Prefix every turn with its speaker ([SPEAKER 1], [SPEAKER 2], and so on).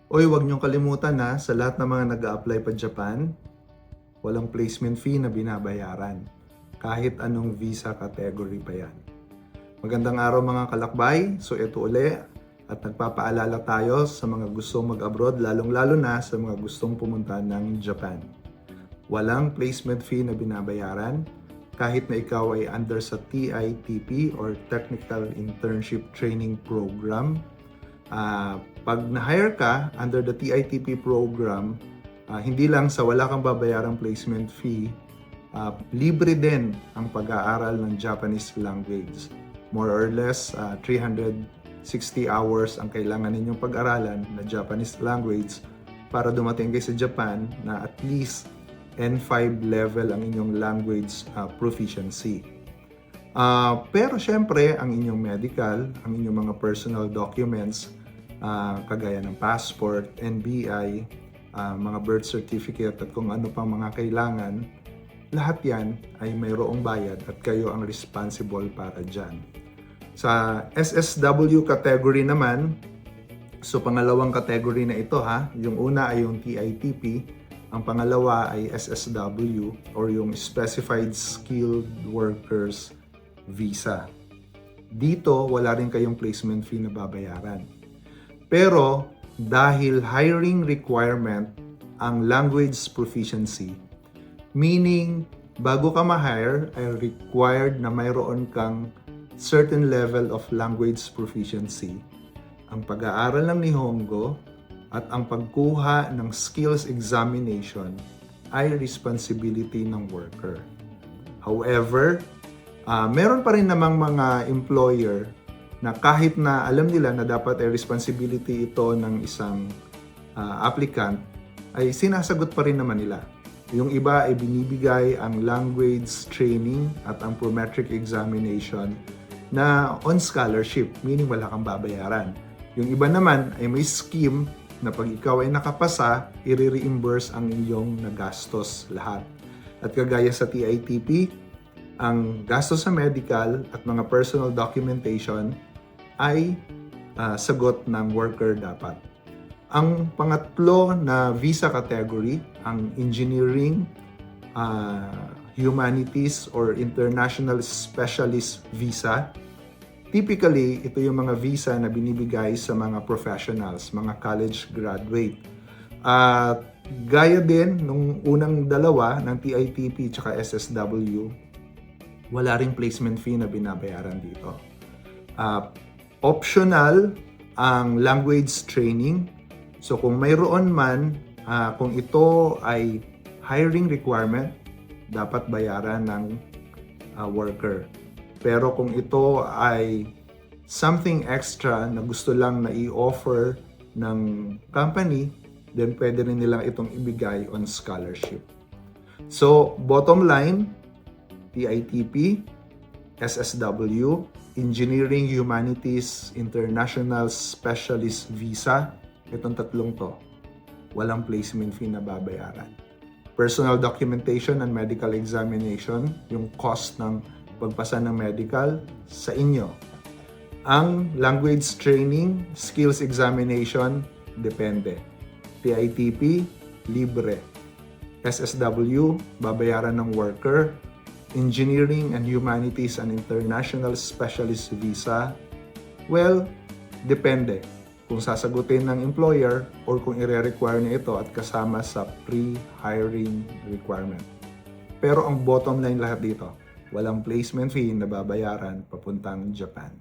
[SPEAKER 1] Uy, huwag niyong kalimutan na sa lahat ng mga nag-a-apply pa Japan, walang placement fee na binabayaran. Kahit anong visa category pa yan. Magandang araw mga kalakbay. So ito uli at nagpapaalala tayo sa mga gustong mag-abroad, lalong-lalo na sa mga gustong pumunta ng Japan. Walang placement fee na binabayaran kahit na ikaw ay under sa TITP or Technical Internship Training Program. Pag na-hire ka under the TITP program, hindi lang sa wala kang babayarang placement fee, libre din ang pag-aaral ng Japanese language. More or less, 360 hours ang kailangan ninyong pag-aralan na Japanese language para dumating kayo sa Japan na at least N5 level ang inyong language proficiency. Pero syempre, ang inyong medical, ang inyong mga personal documents, kagaya ng passport, NBI, mga birth certificate at kung ano pang mga kailangan, lahat yan ay mayroong bayad at kayo ang responsible para dyan. Sa SSW category naman, so pangalawang category na ito yung una ay yung TITP, ang pangalawa ay SSW or yung Specified Skilled Workers Visa. Dito, wala rin kayong placement fee na babayaran. Pero dahil hiring requirement ang language proficiency, meaning bago ka ma-hire ay required na mayroon kang certain level of language proficiency. Ang pag-aaral ng Nihongo at ang pagkuha ng skills examination ay responsibility ng worker. However, meron pa rin namang mga employer na kahit na alam nila na dapat ay responsibility ito ng isang applicant, ay sinasagot pa rin naman nila. Yung iba ay binibigay ang language training at ang prometric examination na on scholarship, meaning wala kang babayaran. Yung iba naman ay may scheme na pag ikaw ay nakapasa, i-reimburse ang inyong nagastos lahat. At kagaya sa TITP, ang gastos sa medical at mga personal documentation ay sagot ng worker dapat. Ang pangatlo na visa category, ang engineering, humanities, or international specialist visa. Typically, ito yung mga visa na binibigay sa mga professionals, mga college graduate. At gaya din nung unang dalawa ng TITP at SSW, wala ring placement fee na binabayaran dito. Optional ang language training. So kung mayroon man, kung ito ay hiring requirement, dapat bayaran ng worker. Pero kung ito ay something extra na gusto lang na i-offer ng company, then pwede rin nilang itong ibigay on scholarship. So bottom line, TITP, SSW, Engineering, Humanities, International Specialist Visa, itong tatlong to, walang placement fee na babayaran. Personal documentation and medical examination, yung cost ng pagpasa ng medical, sa inyo. Ang language training, skills examination, depende. TITP, libre. SSW, babayaran ng worker. Engineering and Humanities and International Specialist Visa, well, depende kung sasagutin ng employer or kung i-require niya ito at kasama sa pre-hiring requirement. Pero ang bottom line lahat dito, walang placement fee na babayaran papuntang Japan.